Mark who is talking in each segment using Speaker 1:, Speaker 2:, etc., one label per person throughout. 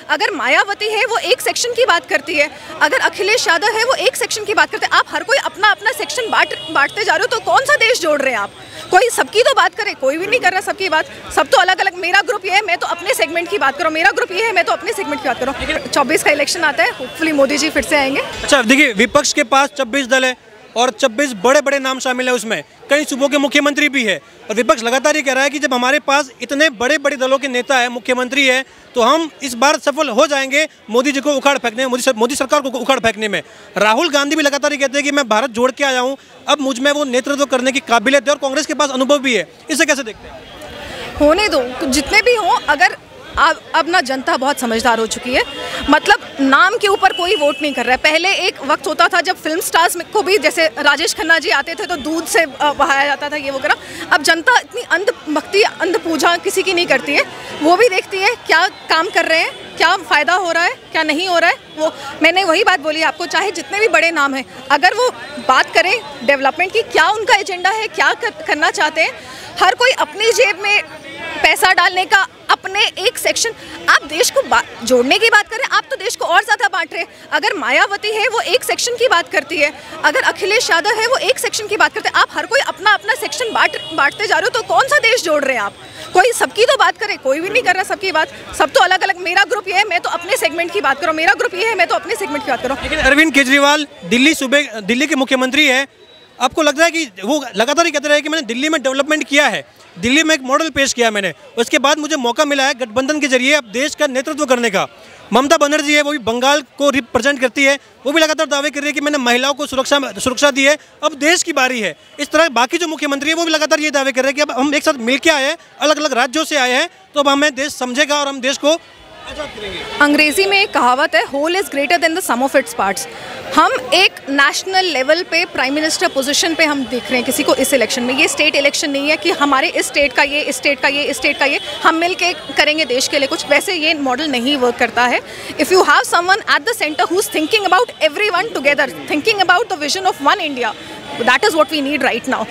Speaker 1: अगर मायावती है वो एक सेक्शन की बात करती है, अगर अखिलेश यादव है वो एक सेक्शन की बात करते हैं, आप हर कोई अपना अपना सेक्शन बांटते जा रहे हो, तो कौन सा देश जोड़ रहे हैं आप? कोई सबकी तो बात करे, कोई भी नहीं कर रहा सबकी बात, सब तो अलग अलग, मेरा ग्रुप ये है मैं तो अपने सेगमेंट की बात करूँ, मेरा ग्रुप ये है मैं तो अपने सेगमेंट की बात करूँ। 24 का इलेक्शन आता है, होपफुली मोदी जी फिर से आएंगे।
Speaker 2: अच्छा देखिए, विपक्ष के पास 26 दल है और 26 बड़े बड़े नाम शामिल है, उसमें कई सूबों के मुख्यमंत्री भी है, और विपक्ष लगातार ये कह रहा है कि जब हमारे पास इतने बड़े बड़े दलों के नेता है, मुख्यमंत्री है, तो हम इस बार सफल हो जाएंगे मोदी जी को उखाड़ फेंकने, मोदी सरकार को उखाड़ फेंकने में। राहुल गांधी भी लगातार ये कहते हैं कि मैं भारत जोड़ के आया हूँ, अब मुझ में वो नेतृत्व करने की काबिलियत है, और कांग्रेस के पास अनुभव भी है। इसे कैसे देखते हैं?
Speaker 1: होने दो, जितने भी हों, अगर अब ना जनता बहुत समझदार हो चुकी है, मतलब नाम के ऊपर कोई वोट नहीं कर रहा है। पहले एक वक्त होता था जब फिल्म स्टार्स को भी, जैसे राजेश खन्ना जी आते थे तो दूध से बहाया जाता था ये वगैरह। अब जनता इतनी अंध भक्ति, अंध पूजा किसी की नहीं करती है, वो भी देखती है क्या काम कर रहे हैं, क्या फ़ायदा हो रहा है, क्या नहीं हो रहा है। वो मैंने वही बात बोली आपको, चाहे जितने भी बड़े नाम हैं, अगर वो बात करें डेवलपमेंट की, क्या उनका एजेंडा है, क्या करना चाहते हैं, हर कोई अपनी जेब में पैसा डालने का, अपने एक सेक्शन। आप देश को जोड़ने की बात करें, आप तो देश को और ज़्यादा बांट रहे हैं। अगर मायावती है वो एक सेक्शन की बात करती है, अगर अखिलेश यादव है वो एक सेक्शन की बात करते हैं, आप हर कोई अपना अपना सेक्शन बांटते जा रहे हो, तो कौन सा देश जोड़ रहे हैं आप? कोई सबकी तो बात करे, कोई भी नहीं कर रहा सबकी बात, सब तो अलग अलग, मेरा ग्रुप ये है मैं तो अपने सेगमेंट की बात करूँ, मेरा ग्रुप ये है मैं तो अपने सेगमेंट की बात करूँ।
Speaker 2: लेकिन अरविंद केजरीवाल दिल्ली के मुख्यमंत्री है, आपको लगता है कि वो लगातार ही कहते रहे कि मैंने दिल्ली में डेवलपमेंट किया है, दिल्ली में एक मॉडल पेश किया मैंने, उसके बाद मुझे मौका मिला है गठबंधन के जरिए अब देश का नेतृत्व करने का। ममता बनर्जी है, वो भी बंगाल को रिप्रेजेंट करती है, वो भी लगातार दावे कर रही है कि मैंने महिलाओं को सुरक्षा दी है, अब देश की बारी है। इस तरह बाकी जो मुख्यमंत्री है वो भी लगातार ये दावे कर रहे हैं कि अब हम एक साथ मिलकर आए हैं, अलग अलग राज्यों से आए हैं, तो अब हमें देश समझेगा और हम देश को
Speaker 1: अंग्रेजी में एक कहावत है, whole is greater than the sum of its parts. हम एक नेशनल लेवल पे प्राइम मिनिस्टर पोजीशन पे हम देख रहे हैं किसी को इस इलेक्शन में। ये स्टेट इलेक्शन नहीं है कि हमारे इस स्टेट का ये, इस स्टेट का ये, इस स्टेट का ये, हम मिल के करेंगे देश के लिए कुछ, वैसे ये मॉडल नहीं वर्क करता है। If you have someone at the centre who is thinking about everyone together, thinking about the vision of one India, that is what we need right now.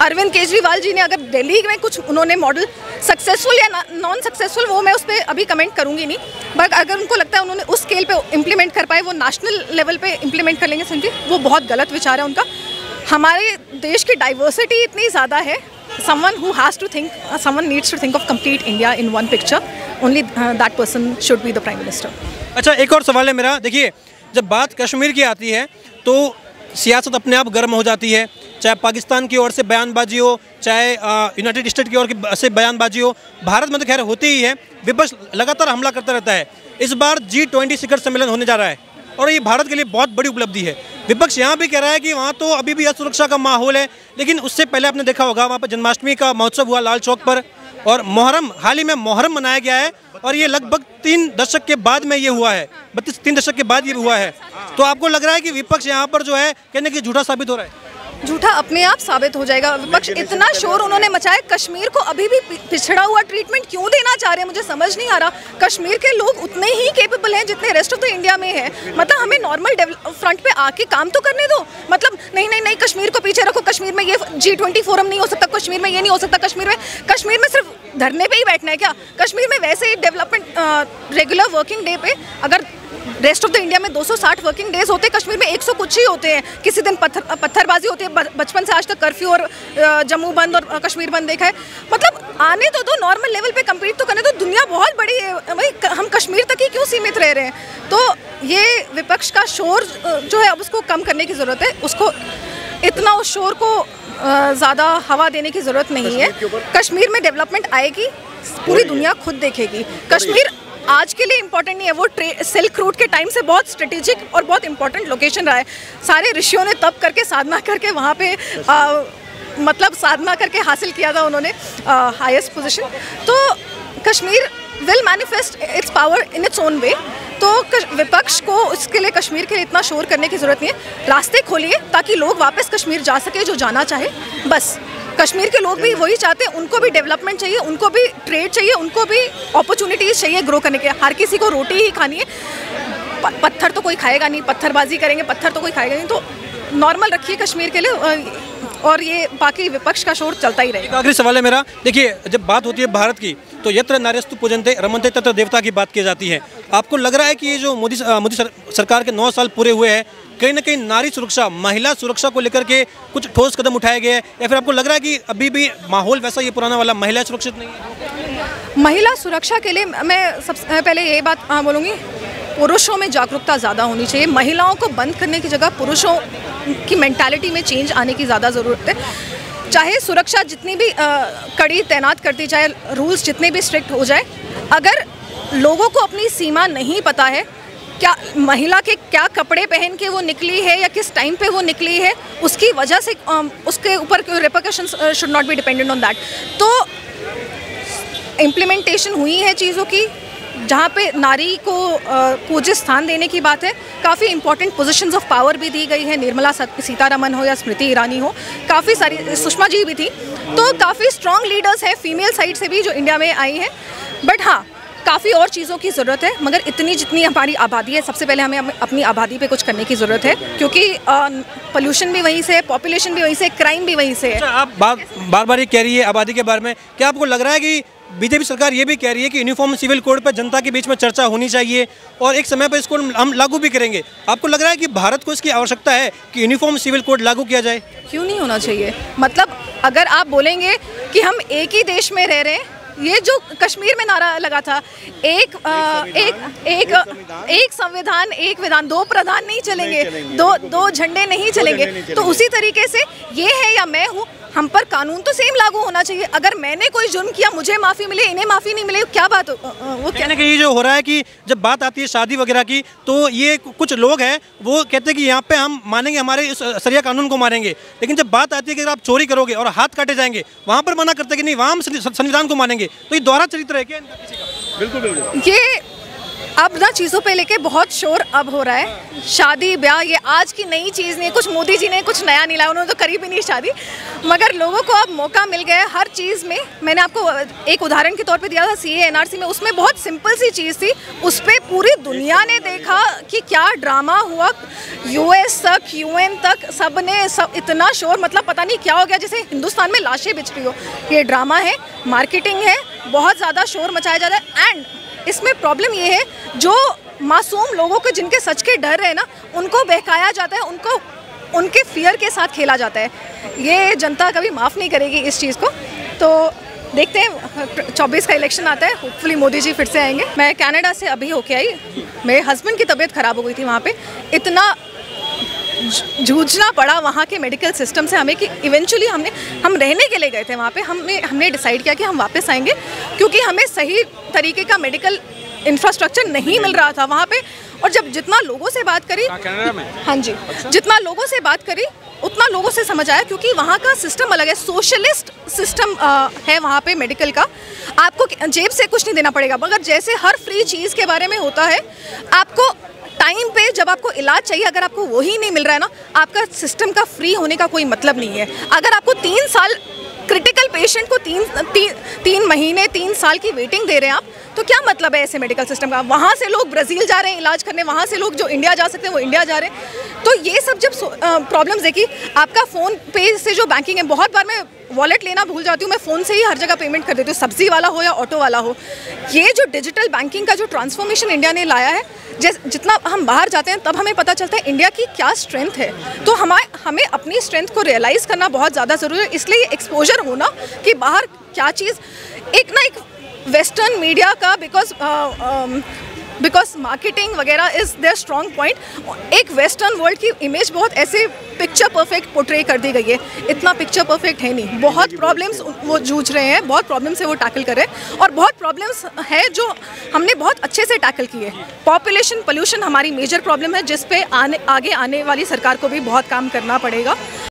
Speaker 1: Arvind Kejriwal ji ने अगर दिल्ली में कुछ उन्होंने मॉडल सक्सेसफुल या non successful, वो मैं उस पर अभी कमेंट करूंगी नहीं, बट अगर उनको लगता है उन्होंने उस स्केल पे इम्प्लीमेंट कर पाए, वो नेशनल लेवल पे इम्प्लीमेंट कर लेंगे, समझिए वो बहुत गलत विचार है उनका। हमारे देश की डाइवर्सिटी इतनी ज़्यादा है, someone needs to think of complete India in one picture, only that person should be the prime minister।
Speaker 2: अच्छा, एक और सवाल है मेरा, देखिए जब बात कश्मीर की आती है तो सियासत अपने आप गर्म हो जाती है, चाहे पाकिस्तान की ओर से बयानबाजी हो, चाहे यूनाइटेड स्टेट की ओर से बयानबाजी हो, भारत में तो खैर होती ही है, विपक्ष लगातार हमला करता रहता है। इस बार G20 शिखर सम्मेलन होने जा रहा है और ये भारत के लिए बहुत बड़ी उपलब्धि है। विपक्ष यहाँ भी कह रहा है कि वहाँ तो अभी भी असुरक्षा का माहौल है, लेकिन उससे पहले आपने देखा होगा वहाँ पर जन्माष्टमी का महोत्सव हुआ लाल चौक पर, और मुहर्रम, हाल ही में मुहर्रम मनाया गया है, और ये लगभग 3 दशक के बाद में ये हुआ है, 3 दशक के बाद ये हुआ है। तो आपको लग रहा है कि विपक्ष यहाँ पर जो है कहने की झूठा साबित हो रहा है?
Speaker 1: झूठा अपने आप साबित हो जाएगा। विपक्ष इतना शोर उन्होंने मचाया, कश्मीर को अभी भी पिछड़ा हुआ ट्रीटमेंट क्यों देना चाह रहे हैं, मुझे समझ नहीं आ रहा। कश्मीर के लोग उतने ही कैपेबल हैं जितने रेस्ट ऑफ द इंडिया में है, मतलब हमें नॉर्मल फ्रंट पे आके काम तो करने दो। मतलब नहीं कश्मीर को पीछे रखो, कश्मीर में ये G20 फोरम नहीं हो सकता, कश्मीर में ये नहीं हो सकता, कश्मीर में सिर्फ धरने पे ही बैठना है क्या? कश्मीर में वैसे ही डेवलपमेंट रेगुलर वर्किंग डे पे, अगर रेस्ट ऑफ द इंडिया में 260 वर्किंग डेज होते, कश्मीर में 100 कुछ ही होते हैं। किसी दिन पत्थरबाजी होती है, बचपन से आज तक कर्फ्यू और जम्मू बंद और कश्मीर बंद देखा है। मतलब आने तो दो, नॉर्मल लेवल पे कंप्लीट तो करने दो, दुनिया बहुत बड़ी है भाई, हम कश्मीर तक ही क्यों सीमित रह रहे हैं? तो ये विपक्ष का शोर जो है अब उसको कम करने की ज़रूरत है, उसको इतना उस शोर को ज़्यादा हवा देने की ज़रूरत नहीं है। कश्मीर में डेवलपमेंट आएगी, पूरी दुनिया खुद देखेगी। कश्मीर आज के लिए इम्पोर्टेंट नहीं है, वो सिल्क रूट के टाइम से बहुत स्ट्रेटेजिक और बहुत इंपॉर्टेंट लोकेशन रहा है। सारे ऋषियों ने तप करके, साधना करके वहाँ पे मतलब साधना करके हासिल किया था उन्होंने हाईएस्ट पोजीशन। तो Kashmir will manifest it's power in its own way. तो विपक्ष को उसके लिए, कश्मीर के लिए इतना शोर करने की ज़रूरत नहीं है। रास्ते खोलिए ताकि लोग वापस कश्मीर जा सके जो जाना चाहे। बस कश्मीर के लोग भी वही चाहते हैं, उनको भी डेवलपमेंट चाहिए, उनको भी ट्रेड चाहिए, उनको भी अपॉर्चुनिटीज़ चाहिए ग्रो करने के। हर किसी को रोटी ही खानी है, पत्थर तो कोई खाएगा नहीं, पत्थरबाजी करेंगे, पत्थर तो कोई खाएगा नहीं। तो नॉर्मल रखिए कश्मीर के लिए, और ये बाकी विपक्ष का शोर चलता ही रहेगा।
Speaker 2: आखिरी सवाल है मेरा, देखिए जब बात होती है भारत की तो यत्र नार्यस्तु पूजन्ते रमन्ते तत्र देवता की बात की जाती है। आपको लग रहा है कि ये जो मोदी सरकार के 9 साल पूरे हुए हैं, कहीं ना कहीं नारी सुरक्षा, महिला सुरक्षा को लेकर के कुछ ठोस कदम उठाए गए हैं, या फिर आपको लग रहा है कि अभी भी माहौल वैसा ये पुराना वाला, महिला सुरक्षित नहीं है?
Speaker 1: महिला सुरक्षा के लिए मैं सबसे पहले ये बात बोलूँगी, पुरुषों में जागरूकता ज़्यादा होनी चाहिए। महिलाओं को बंद करने की जगह पुरुषों की मेंटालिटी में चेंज आने की ज़्यादा ज़रूरत है। चाहे सुरक्षा जितनी भी कड़ी तैनात करती जाए, रूल्स जितने भी स्ट्रिक्ट हो जाए, अगर लोगों को अपनी सीमा नहीं पता है, क्या महिला के क्या कपड़े पहन के वो निकली है या किस टाइम पे वो निकली है, उसकी वजह से उसके ऊपर repercussions should not be dependent on that. तो इम्प्लीमेंटेशन हुई है चीज़ों की, जहाँ पे नारी को उचित स्थान देने की बात है। काफ़ी इंपॉर्टेंट पोजीशंस ऑफ पावर भी दी गई है, निर्मला सीतारमन हो या स्मृति ईरानी हो, काफ़ी सारी, सुषमा जी भी थी, तो काफ़ी स्ट्रॉन्ग लीडर्स हैं फीमेल साइड से भी जो इंडिया में आई हैं। बट हाँ, काफ़ी और चीज़ों की ज़रूरत है, मगर इतनी जितनी हमारी आबादी है, सबसे पहले हमें अपनी आबादी पे कुछ करने की ज़रूरत है, क्योंकि पोल्यूशन भी वहीं से, पॉपुलेशन भी वहीं से, क्राइम भी वहीं से है।
Speaker 2: आप बार बार ये कह रही है आबादी के बारे में, क्या आपको लग रहा है कि बीजेपी सरकार ये भी कह रही है कि यूनिफॉर्म सिविल कोड पर जनता के बीच में चर्चा होनी चाहिए और एक समय पर इसको हम लागू भी करेंगे? आपको लग रहा है कि भारत को इसकी आवश्यकता है कि यूनिफॉर्म सिविल कोड लागू किया जाए? क्यों
Speaker 1: नहीं होना चाहिए? मतलब अगर आप बोलेंगे कि हम एक ही देश में रह रहे हैं, ये जो कश्मीर में नारा लगा था, एक संविधान एक विधान, 2 प्रधान नहीं चलेंगे, दो झंडे नहीं चलेंगे, तो उसी तरीके से ये है या मैं हूँ, हम पर कानून तो सेम लागू होना चाहिए। अगर मैंने कोई जुर्म किया, मुझे माफ़ी मिले, इन्हें माफ़ी नहीं मिले, क्या बात? वो
Speaker 2: कहने के ये जो हो रहा है कि जब बात आती है शादी वगैरह की, तो ये कुछ लोग हैं वो कहते हैं कि यहाँ पे हम मानेंगे, हमारे इस शरिया कानून को मानेंगे, लेकिन जब बात आती है कि अगर आप चोरी करोगे और हाथ काटे जाएंगे, वहाँ पर मना करते हैं कि नहीं, वहाँ हम संविधान को मानेंगे। तो ये दोहरा चरित्र है क्या इनका किसी का?
Speaker 1: बिल्कुल। ये अब ना चीज़ों पे लेके बहुत शोर अब हो रहा है। शादी ब्याह ये आज की नई चीज़ नहीं है, कुछ मोदी जी ने कुछ नया नहीं लाया, उन्होंने तो करी भी नहीं शादी, मगर लोगों को अब मौका मिल गया है हर चीज़ में। मैंने आपको एक उदाहरण के तौर पे दिया था CAA NRC में, उसमें बहुत सिंपल सी चीज़ थी, उस पर पूरी दुनिया ने देखा कि क्या ड्रामा हुआ, US तक, UN तक सब इतना शोर, मतलब पता नहीं क्या हो गया, जैसे हिंदुस्तान में लाशें बिछ रही हो। ये ड्रामा है, मार्केटिंग है, बहुत ज़्यादा शोर मचाया जाता है। एंड इसमें प्रॉब्लम ये है, जो मासूम लोगों को, जिनके सच के डर है ना, उनको बहकाया जाता है, उनको उनके फियर के साथ खेला जाता है। ये जनता कभी माफ़ नहीं करेगी इस चीज़ को। तो देखते हैं, 24 का इलेक्शन आता है, होपफुली मोदी जी फिर से आएंगे। मैं कनाडा से अभी होके आई, मेरे हस्बैंड की तबीयत ख़राब हो गई थी वहाँ पे, इतना जूझना पड़ा वहाँ के मेडिकल सिस्टम से हमें कि इवेंचुअली हम रहने के लिए गए थे वहाँ पे, हमने डिसाइड किया कि हम वापस आएंगे, क्योंकि हमें सही तरीके का मेडिकल इंफ्रास्ट्रक्चर नहीं मिल रहा था वहाँ पे। और जब जितना लोगों से बात करी, हाँ जी, जितना लोगों से बात करी उतना लोगों से समझ आया, क्योंकि वहाँ का सिस्टम अलग है, सोशलिस्ट सिस्टम है वहाँ पे मेडिकल का। आपको जेब से कुछ नहीं देना पड़ेगा, मगर जैसे हर फ्री चीज़ के बारे में होता है, आपको टाइम पे जब आपको इलाज चाहिए, अगर आपको वही नहीं मिल रहा है ना, आपका सिस्टम का फ्री होने का कोई मतलब नहीं है। अगर आपको 3 साल, क्रिटिकल पेशेंट को 3 महीने 3 साल की वेटिंग दे रहे हैं आप, तो क्या मतलब है ऐसे मेडिकल सिस्टम का? वहाँ से लोग ब्राज़ील जा रहे हैं इलाज करने, वहाँ से लोग जो इंडिया जा सकते हैं वो इंडिया जा रहे हैं। तो ये सब जब प्रॉब्लम्स देखी, आपका फ़ोन पे से जो बैंकिंग है, बहुत बार मैं वॉलेट लेना भूल जाती हूँ, मैं फ़ोन से ही हर जगह पेमेंट कर देती हूँ, सब्जी वाला हो या ऑटो वाला हो। ये जो डिजिटल बैंकिंग का जो ट्रांसफॉर्मेशन इंडिया ने लाया है, जितना हम बाहर जाते हैं तब हमें पता चलता है इंडिया की क्या स्ट्रेंथ है। तो हमें अपनी स्ट्रेंथ को रियलाइज़ करना बहुत ज़्यादा ज़रूरी है। इसलिए एक्सपोजर होना कि बाहर क्या चीज़, एक वेस्टर्न मीडिया का, बिकॉज मार्केटिंग वगैरह इज़ देयर स्ट्रॉन्ग पॉइंट, एक वेस्टर्न वर्ल्ड की इमेज बहुत ऐसे पिक्चर परफेक्ट पोर्ट्रे कर दी गई है। इतना पिक्चर परफेक्ट है नहीं, बहुत प्रॉब्लम्स वो जूझ रहे हैं, बहुत प्रॉब्लम्स से वो टैकल कर रहे हैं, और बहुत प्रॉब्लम्स है जो हमने बहुत अच्छे से टैकल की है। पॉपुलेशन, पोल्यूशन हमारी मेजर प्रॉब्लम है, जिस पे आगे आने वाली सरकार को भी बहुत काम करना पड़ेगा।